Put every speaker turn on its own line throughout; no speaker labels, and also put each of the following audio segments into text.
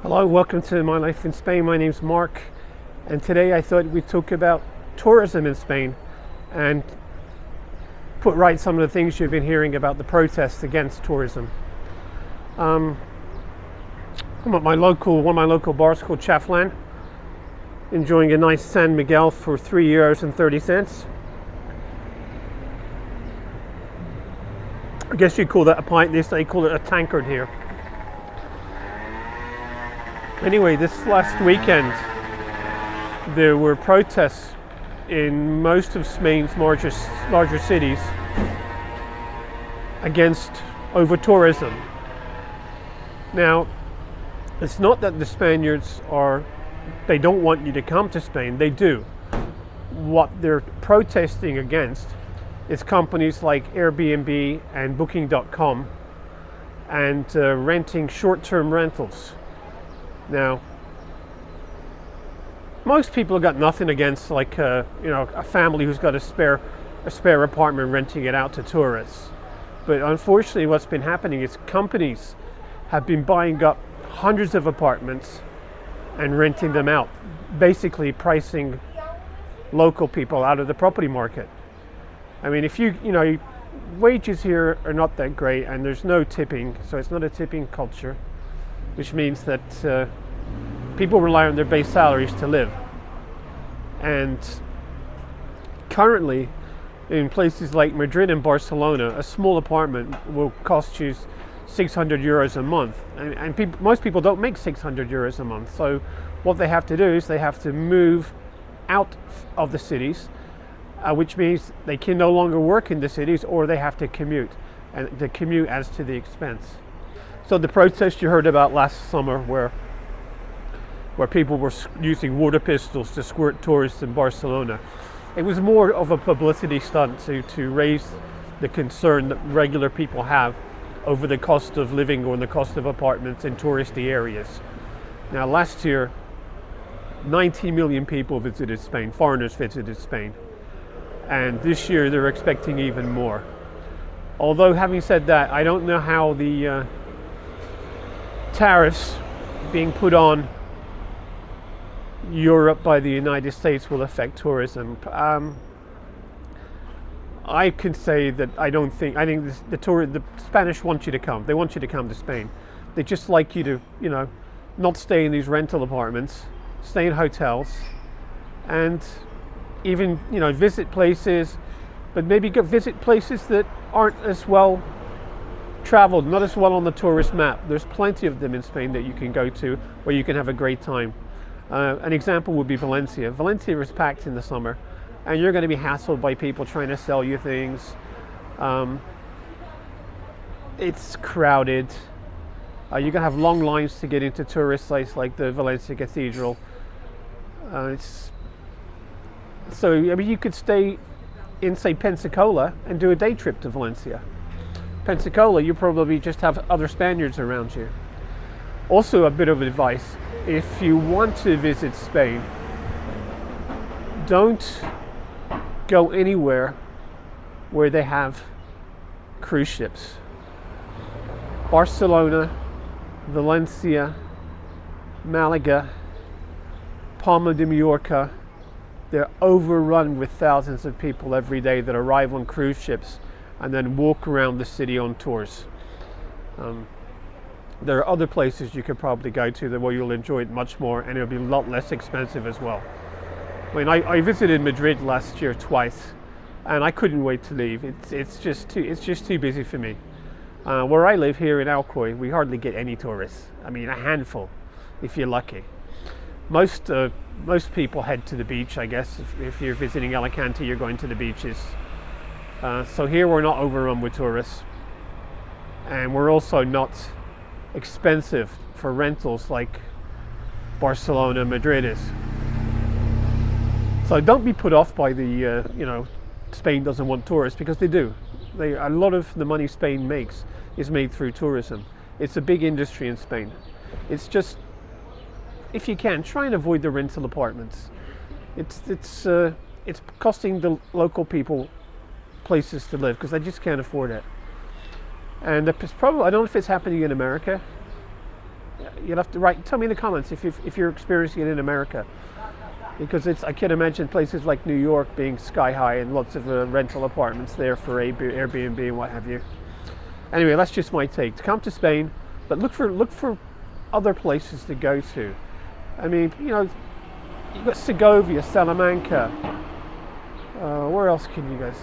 Hello, welcome to My Life in Spain. My name's Mark, and today I thought we'd talk about tourism in Spain and put right some of the things you've been hearing about the protests against tourism. I'm at one of my local bars called Chaflan, enjoying a nice San Miguel for €3.30. I guess you'd call that a pint. They call it a tankard here. Anyway, this last weekend there were protests in most of Spain's larger cities against over-tourism. Now, it's not that the Spaniards they don't want you to come to Spain, they do. What they're protesting against is companies like Airbnb and Booking.com and renting short-term rentals. Now, most people have got nothing against a family who's got a spare apartment renting it out to tourists. But unfortunately what's been happening is companies have been buying up hundreds of apartments and renting them out, basically pricing local people out of the property market. I mean, if wages here are not that great and there's no tipping, so it's not a tipping culture, which means that people rely on their base salaries to live. And currently, in places like Madrid and Barcelona, a small apartment will cost you €600 a month. And most people don't make €600 a month. So what they have to do is they have to move out of the cities, which means they can no longer work in the cities, or they have to commute. And the commute adds to the expense. So the protest you heard about last summer where people were using water pistols to squirt tourists in Barcelona, it was more of a publicity stunt to raise the concern that regular people have over the cost of living or the cost of apartments in touristy areas. Now, last year, 90 million people visited Spain, foreigners visited Spain. And this year they're expecting even more. Although, having said that, I don't know how the tariffs being put on Europe by the United States will affect tourism. I can say that I think the Spanish want you to come. They want you to come to Spain. They just like you to, not stay in these rental apartments, stay in hotels, and even, visit places, but maybe go visit places that aren't as well traveled, not as well on the tourist map. There's plenty of them in Spain that you can go to where you can have a great time. An example would be Valencia. Valencia is packed in the summer, and you're going to be hassled by people trying to sell you things. It's crowded. You're going to have long lines to get into tourist sites like the Valencia Cathedral. You could stay in, say, Pensacola and do a day trip to Valencia. Pensacola, you probably just have other Spaniards around you. Also, a bit of advice: if you want to visit Spain, don't go anywhere where they have cruise ships. Barcelona, Valencia, Malaga, Palma de Mallorca, they're overrun with thousands of people every day that arrive on cruise ships and then walk around the city on tours. There are other places you could probably go to where you'll enjoy it much more, and it'll be a lot less expensive as well. I mean, I visited Madrid last year twice, and I couldn't wait to leave. It's just too busy for me. Where I live here in Alcoy, we hardly get any tourists. I mean, a handful, if you're lucky. Most people head to the beach, I guess. If you're visiting Alicante, you're going to the beaches. So here we're not overrun with tourists, and we're also not expensive for rentals like Barcelona, Madrid is. So don't be put off by the Spain doesn't want tourists, because they do. A lot of the money Spain makes is made through tourism. It's a big industry in Spain. It's just, if you can, try and avoid the rental apartments. It's costing the local people places to live because they just can't afford it. And it's probably, I don't know if it's happening in America, You'll have to tell me in the comments if you're experiencing it in America, because I can imagine places like New York being sky high and lots of rental apartments there for Airbnb and what have you. Anyway, that's just my take. To come to Spain, but look for other places to go to. I mean, you know, you've got Segovia, Salamanca. Where else can you guys?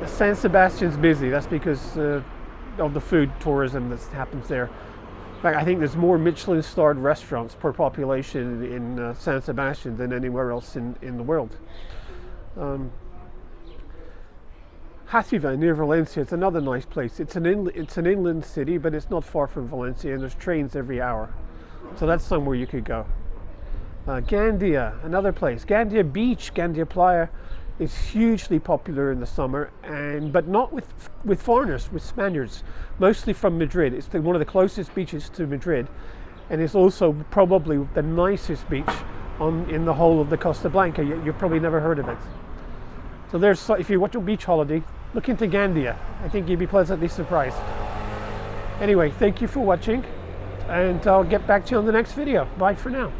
San Sebastian's busy. That's because of the food tourism that happens there. In fact, I think there's more Michelin-starred restaurants per population in San Sebastian than anywhere else in the world. Játiva near Valencia, it's another nice place. It's an inland city, but it's not far from Valencia, and there's trains every hour. So that's somewhere you could go. Gandia, another place. Gandia Beach, Gandia Playa, is hugely popular in the summer, but not with foreigners, with Spaniards, mostly from Madrid. It's one of the closest beaches to Madrid, and it's also probably the nicest beach in the whole of the Costa Blanca. You've probably never heard of it. So if you want a beach holiday, look into Gandia. I think you'd be pleasantly surprised. Anyway, thank you for watching, and I'll get back to you on the next video. Bye for now.